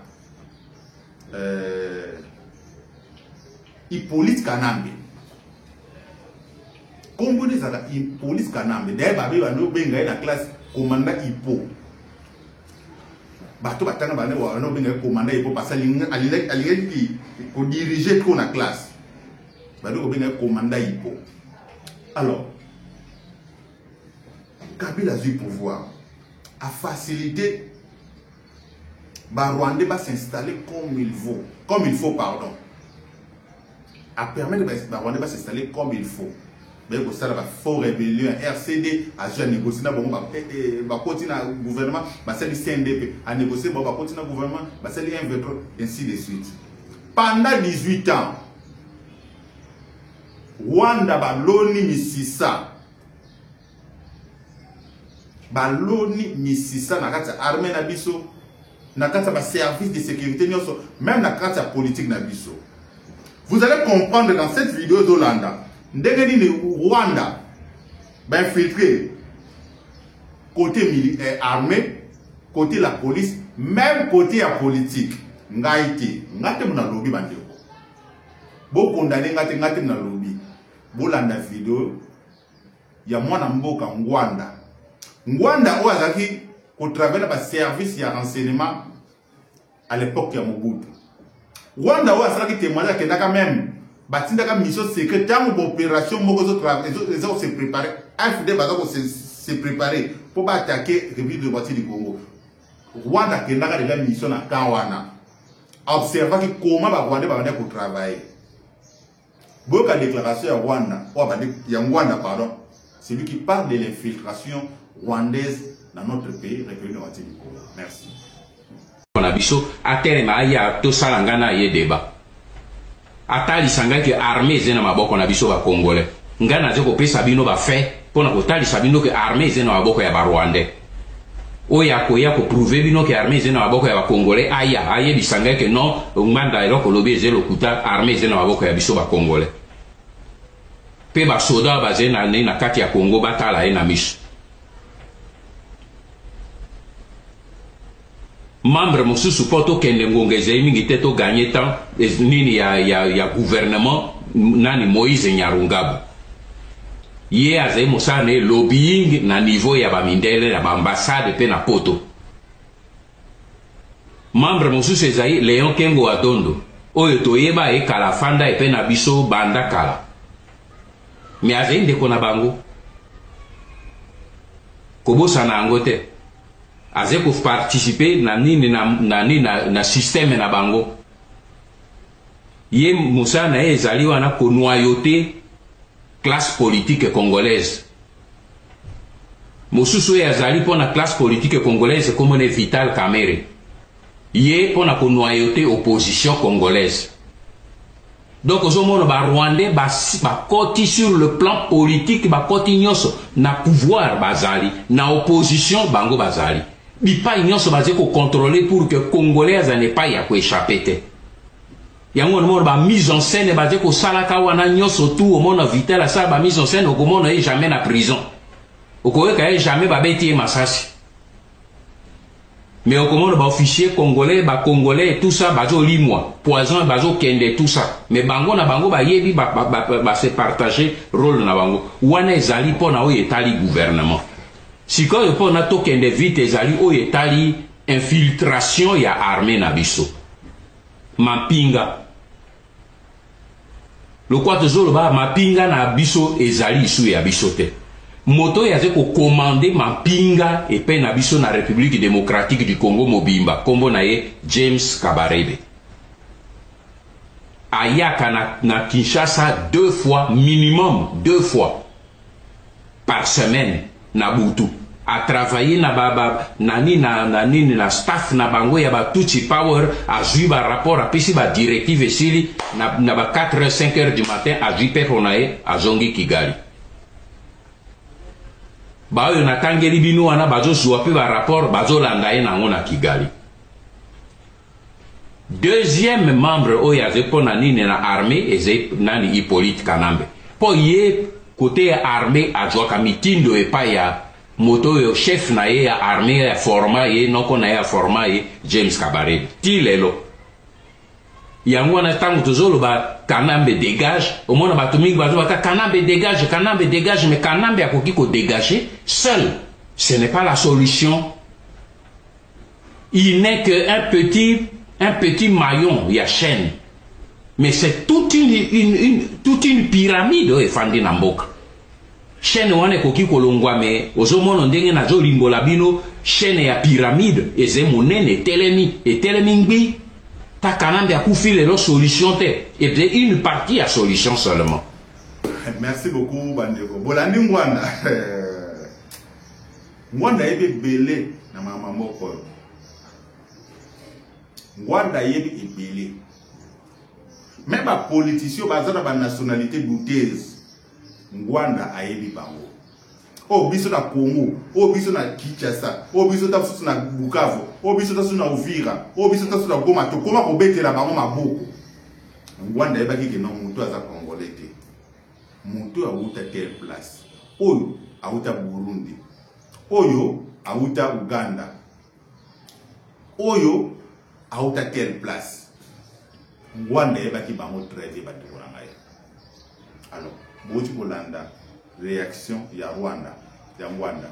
Hippolyte Kanambe. Comment les a Hippolyte Kanambe d'ailleurs bah no benga na classe commandant Hippo. Bato batanga bane wa no benga commandant Hippo parce que qui ko diriger trop na classe. Bato ko benga commandant Hippo. Alors Kabila a eu pouvoir à faciliter Rwandais va s'installer comme il faut pardon. À permettre Rwandais va s'installer comme il faut. Mais pour ça, la faux rébellion, RCD, à négocier dans le gouvernement, c'est le CNDP, à négocier dans le gouvernement, c'est le 1, ainsi de suite. Pendant 18 ans, Rwanda baloni misisa. Baloni misisa na kati armée na biso, na kati ba service de sécurité nyonso, même na kati politique na biso. Vous allez comprendre dans cette vidéo d'Olanda, ndenge Rwanda va infiltrer côté militaire armé, côté la police, même côté la politique. Ngaïti, ngate muna lobby bandeko. Bo condamné ngate muna lobby. Bo landa vidéo ya mwana mboka Rwanda. Rwanda oazaki au travers de service ya renseignement à l'époque ya Mobutu. Rwanda oazaki témoignage que quand même batindaka mission secrète dans l'opération Mogozo les autres se préparer. AFD bazako se préparer pour attaquer République démocratique du Congo. Rwanda kendaka de la mission na Kawana. Observer comment ba Rwanda ba ko travailler. Boka déclaration ya Rwanda, pardon. C'est lui qui parle de l'infiltration rwandaise dans notre pays, République démocratique du Congo. Merci. On a biso aterema ya to salangana ye débat. Atali sanga que armée zena maboko na biso ba congolais. Ngana zeko pesa bino ba fait pona ko tali sabino que armée zena maboko ya ba rwandais. Oya ko prouver bino que armée zena maboko ya ba congolais aye bisanga que non nganda eloko lobi zelo kuta armée zena maboko ya biso ba congolais. Pe ba soda ba zena na kati ya Congo batala ena miso. Membre mosusu poto kende ngongeze mingi teto gagner temps nini ya gouvernement nani Moïse Nyarungabo ye aze mosane lobbying na niveau ya ba mindele ya ba ambassade pe na poto. Membre mosusu ezai Léon Kengo Adondo oyo toyeba e kala fanda e pe na biso banda kala mi aze ndeko na bango kobosa na angote aze ko participer na nini na système na bango ye musa na ezali wana ko noyauté classe politique congolaise mosusu ezali pona classe politique congolaise comme ne Vital Kamerhe ye pona ko noyauté opposition congolaise. Donc ozomona ba Rwandais ba koti sur le plan politique ba koti nyonso na pouvoir bazali na opposition bango bazali bipa nyonso baze ko contrôler pour que congolais ne pas ya ko échapper te yango no ba mise en scène baze ko salaka wana nyonso tout au monde Vital la sa ba mise en scène au monde est jamais na prison okoyeka jamais ba beti masasi mais au commande ba officier congolais ba congolais tout ça bazo limwa poison bazo kende tout ça mais bango na bango ba yebi ba se partager rôle na bango wana ezali pona o etali gouvernement sikoyo pona to kende vite ezali o etali infiltration ya armée na biso mapinga lokwa tozolo ba mapinga na biso ezali isu ya biso te moto yaze ko commander mapinga epe na biso na République démocratique du Congo mobimba kombo na ye James Kabarebe ayaka na Kinshasa 2 fois minimum 2 fois par semaine na butu a travailler na baba na staff na bango ya ba Tutsi Power a ju ba rapport a pisi ba directive esili na ba 4h 5h du matin a ju pe ponae a zongi Kigali ba yo natangeli bino wana bazo zuwa pe ba rapport bazo landa ye nango na Kigali. Deuxième membre oya zepo na nini na armée eze nani Hippolyte Kanambe po ye côté armée adjoa kamitindo e pa ya moto yo chef na ye ya armée ya forma ye noko na ya forma ye James Kabarebe tilelo yango na tango tozolo ba Kanambe dégage au moins bato mingi bazo baka Kanambe dégage mais Kanambe akoki ko dégager seul ce n'est pas la solution. Il n'est que un petit maillon ya chaîne mais c'est toute une pyramide o efandi na mboka chaîne wana ekoki kolongwa mais ozomona ndenge nazo limbola bino chaîne ya pyramide eze monene etelemi ngbi ta Kanambe a koufi les solutions et bien une partie à solution seulement. Merci beaucoup Bandeko. Bolandi Ngwanda. Ngwanda ebe belé na mama moko. Ngwanda yebe ebelé. Même ba politicien bazana ba nationalité douteuse. Ngwanda ayebi bango. O biso na Congo, o biso na Kinshasa, o biso ta na Bukavu, o biso ta na Uvira, o biso ta na Goma, to koma ko betela bango maboko. Ngwanda yebaki ke non mutu aza congolais te. Mutu auta quelle place? Oyo auta Burundi. Oyo auta Uganda. Oyo auta quelle place? Ngwanda yebaki bango traité ba de Rwanda. Alors, boti kolanda réaction ya Rwanda, ya Ngwanda.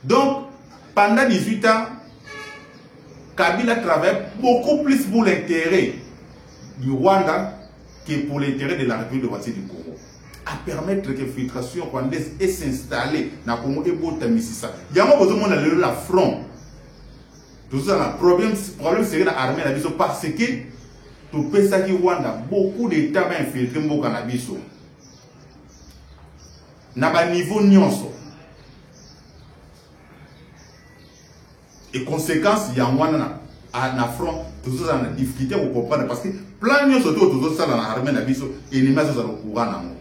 Donc, pendant 18 ans, Kabila travaille beaucoup plus pour l'intérêt du Rwanda que pour l'intérêt de la République démocratique du Congo. À permettre que l'infiltration rwandaise ait s'installée dans le Congo et pour Tamisisa. Il y a un besoin de la front. Tout ça, le problème c'est l'armée parce que tout le ça qui Rwanda, beaucoup d'États vont infiltrer le cannabis. Na ba niveau nyonso et conséquence il y a wana na front toujours en difficulté pour comprendre parce que plan nyonso toujours ça dans l'armée na biso et les masos dans le courant na mo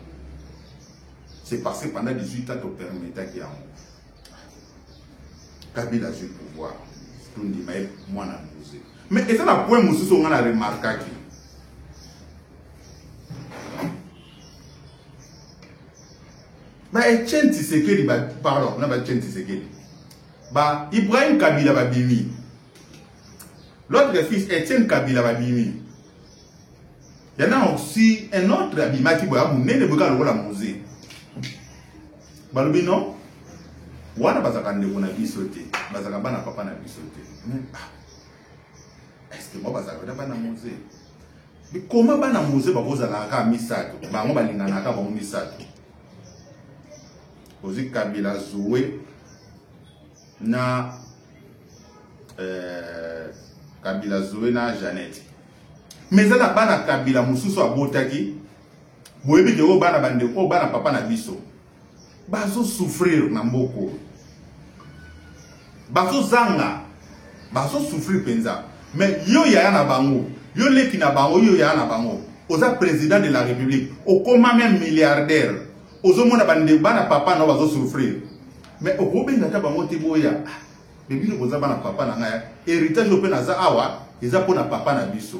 c'est parce que pendant 18 ans to permettait qu'il y a Kabila a eu le pouvoir tout dit mais moi na musée mais et ça na point mususu on a remarqué ba Etienne Tshisekedi ba pardon na ba Etienne Tshisekedi ba Ibrahim Kabila ba bimi l'autre fils Etienne Kabila ba bimi il y en a aussi un autre abima qui ba munene boka lokola musée ba lobi non wana bazaka ndeko na biso te bazaka bana papa na biso te est-ce que moi bazaka bana musée mais comment bana musée ba kozala ka misato ba ngo balingana ka ba misato Ozi Kabila Zoué na Kabila Zoé na Jeannette. Mais ça n'a pas na Kabila mususu abotaki. Boyebi ke o bana bande o bana papa na biso. Bazo souffrir na mboko. Bazo zanga. Bazo souffrir penza. Mais yo ya na bango. Yo leki na bango yo ya na bango. Oza président de la République. O koma même milliardaire. Ozo mona bande bana papa na bazo souffrir. Mais o kobenga ta bango te boya. Mais bino koza bana papa na ngaya. Héritage ope na za awa. Eza pona papa na biso.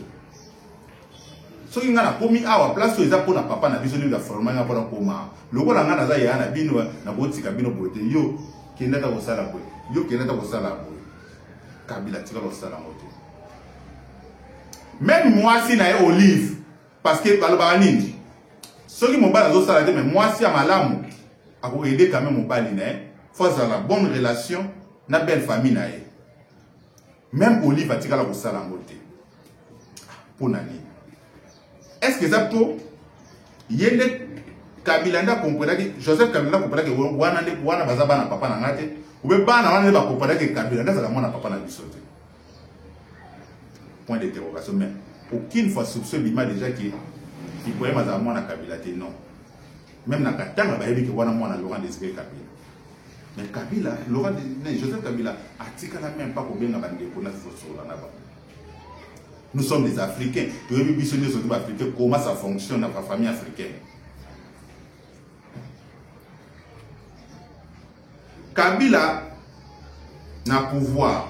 So qui ngana komi awa place eza pona papa na biso ninga forma nga pona koma lokola ngana za ya na bino na botika bino bote yo kenda ta kosala boy yo kenda ta kosala boy Kabila tika kosala moto même moi si na Olive parce que balobaka nini soki mobali azosala te mais moi si ya malamu ako aider quand même mobali na faut avoir la bonne relation na belle famille na même Olive atika kosala moto pona nini. Est-ce que ça peut yende Kabila nda comprendre que Joseph Kabila comprendre que wana bazaba na papa na ngate ou be bana wana ba comprendre que Kabila nda za mwana papa na bisote. Point d'interrogation mais aucune fois soupçon bima déjà que il pourrait maza mwana Kabila te non. Même na katanga ba yebi que wana mwana Laurent Désiré Kabila. Mais Kabila Joseph Kabila atika la même pas ko benga bande ko na so na ba. Nous sommes des Africains. Comment ça fonctionne dans la famille africaine? Kabila n'a pouvoir.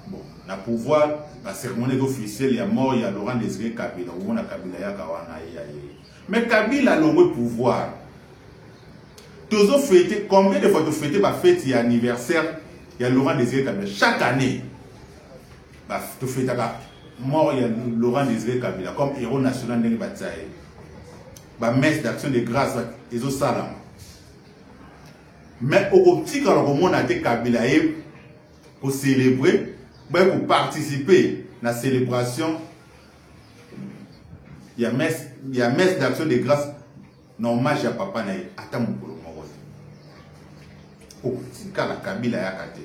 Bon, n'a pouvoir. La cérémonie officielle, il y a mort, il y a Laurent Désiré Kabila. Mais Kabila a le pouvoir. Combien de fois tu fêtes ma fête, il y a anniversaire, il y a Laurent Désiré Kabila. Chaque année. Tu fais ta mort, il y a Laurent Désiré Kabila comme héros national de Batsaï. Messe d'action de grâce, ils ont salam. Mais au petit quand on a été Kabila pour célébrer, pour participer à la célébration, il y a messe d'action de grâce, non hommage à Papa Naï. Attends mon boulot, au petit quand la Kabila a kate.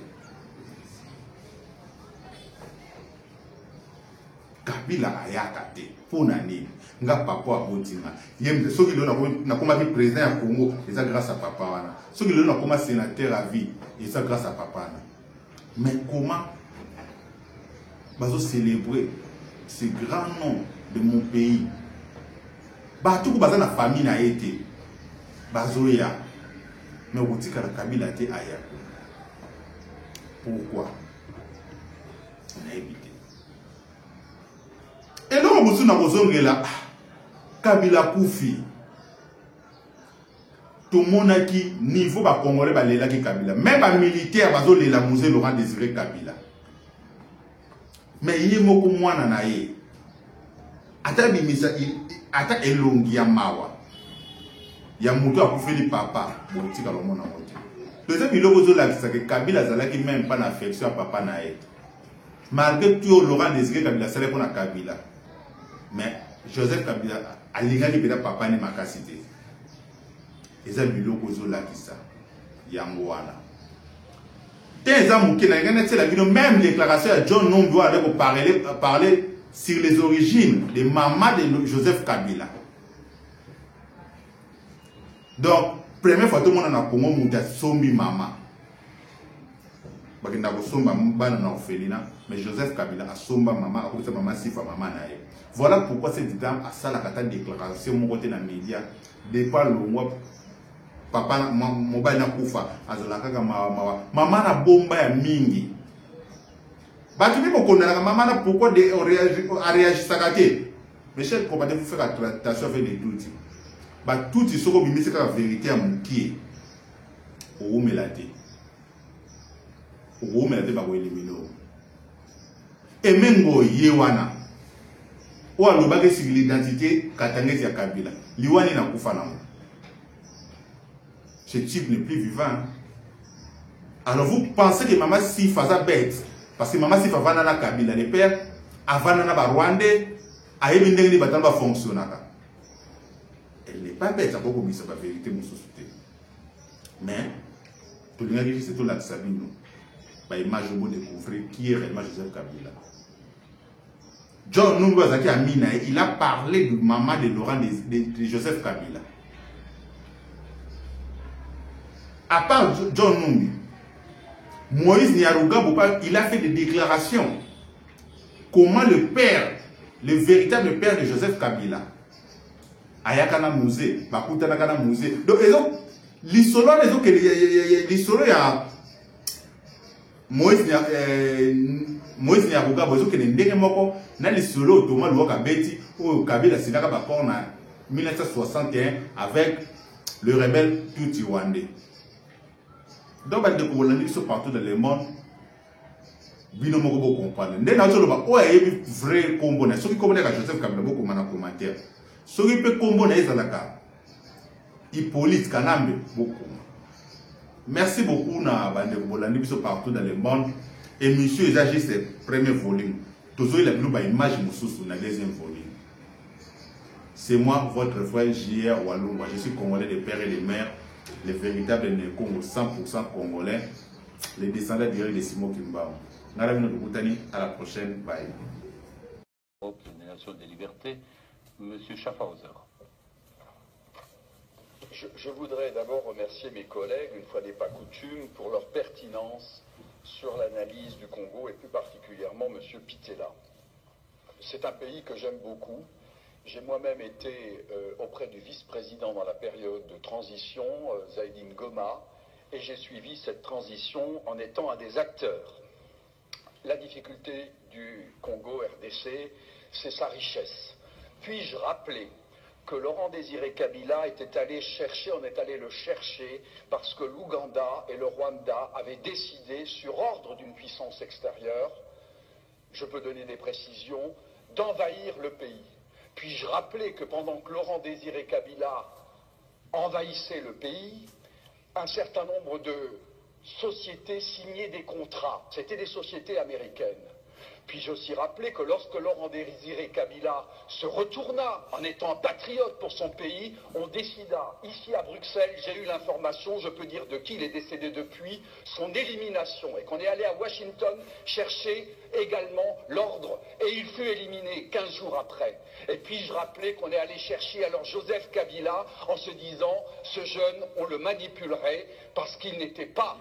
Kabila ayakate pona nini nga papa abotinga yembe soki lelo na koma vi président ya Congo eza grâce à papa wana soki lelo na koma sénateur à vie eza grâce à papa wana mais comment bazo célébrer ce grand nom de mon pays tout baza na famille na été bazo ya mais otika la Kabila te aya pourquoi on a évité. Et là, on a là, Kabila Koufi. Tout le monde qui niveau ba Congolais ba lela ki Kabila. Même les militaires bazo lela musée Laurent Désiré Kabila. Mais il y a moko mwana na ye. Ata bimisa ata elongi ya mawa. Ya muto akufeli papa, botika lo mona moto. Deuxième biloko zo la que Kabila zalaki même pas d'affection à papa na ye. Malgré tout Laurent Désiré Kabila c'est pour na Kabila. Mais Joseph Kabila a l'égalité de papa ne m'a cassité. Et ça biloko kozo la kisa yangoana. Même déclaration de John Nombo a parler sur les origines de maman de Joseph Kabila. Donc première fois tout le monde a Congo muta sombi maman. Bakenda ko somba bana na orphelinat mais Joseph Kabila a somba maman a ko maman sifa maman na ye. Voilà pourquoi cette dame a ça la déclaration mon côté dans les médias. Départ le mois papa mobile na kufa azalaka maman na bomba ya mingi. Batu bi moko na maman na pourquoi de réagir sakate. Mais chef comment vous faire la traitation avec des doutes. Ba tout ils sont comme c'est la vérité à mon pied. O melate. O melate ba ko éliminer. Et mengo yewana. Ou à l'obagé sur l'identité katangesi ya Kabila. Liwani na kufa na mo. Ce type n'est plus vivant. Alors vous pensez que maman Sifa sa bête parce que maman Sifa va na Kabila le père avant na ba Rwandais a ebindeli batamba fonctionnaka. Elle n'est pas bête, ça peut commis sa vérité mon société. Mais Tout le monde c'est tout là Sabino. Bah image au découvrir qui est réellement Joseph Kabila. John Numbi Azaki Amina, il a parlé du maman de Laurent de Joseph Kabila. À part John Numbi, Moïse Niarouga, il a fait des déclarations. Comment le père, le véritable père de Joseph Kabila, Ayakana Musée, Bakutana Kana Musée. Donc, l'isolo, l'isolo, il y a Moïse Niarouga, il y a l'isolo, Thomas Louaka Beti, ou Kabila Sinaka Bakor en 1961 avec le rebelle Tuti Wande. Donc, ils sont partout dans le monde. Bino moko comprendre. Ndé na tolo o ayebi vrai combo na soki combo na Joseph Kabila boko mana commentaire. Soki pe combo na ezalaka. Hippolyte Kanambe beaucoup. Merci beaucoup na bande bolandi biso partout dans le monde. Et monsieur Ezagi c'est premier volume. Toujours il a plus ba image mususu na deuxième volume. C'est moi votre frère JR Walumba. Je suis congolais de père et de mère, les véritables Congo 100% congolais, les descendants directs de Simon Kimbao. À la prochaine. Bye. Une nation des libertés, Monsieur Schaffhauser. Je voudrais d'abord remercier mes collègues, une fois n'est pas coutume, pour leur pertinence sur l'analyse du Congo et plus particulièrement Monsieur Pitela. C'est un pays que j'aime beaucoup. J'ai moi-même été auprès du vice-président dans la période de transition, Zaïdine Goma, et j'ai suivi cette transition en étant un des acteurs. La difficulté du Congo RDC, c'est sa richesse. Puis-je rappeler que Laurent Désiré Kabila était allé chercher, on est allé le chercher parce que l'Ouganda et le Rwanda avaient décidé, sur ordre d'une puissance extérieure, je peux donner des précisions, d'envahir le pays. Puis-je rappeler que pendant que Laurent Désiré Kabila envahissait le pays, un certain nombre de sociétés signaient des contrats. C'était des sociétés américaines. Puis-je aussi rappeler que lorsque Laurent Désiré Kabila se retourna en étant patriote pour son pays, on décida, ici à Bruxelles, j'ai eu l'information, je peux dire de qui il est décédé depuis, son élimination, et qu'on est allé à Washington chercher également l'ordre, et il fut éliminé 15 jours après. Et puis-je rappeler qu'on est allé chercher alors Joseph Kabila en se disant, ce jeune, on le manipulerait parce qu'il n'était pas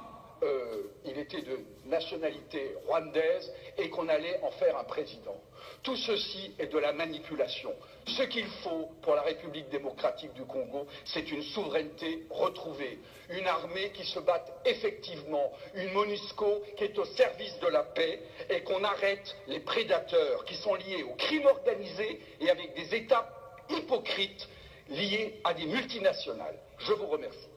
il était de nationalité rwandaise et qu'on allait en faire un président. Tout ceci est de la manipulation. Ce qu'il faut pour la République démocratique du Congo, c'est une souveraineté retrouvée, une armée qui se batte effectivement, une MONUSCO qui est au service de la paix et qu'on arrête les prédateurs qui sont liés au crime organisé et avec des États hypocrites liés à des multinationales. Je vous remercie.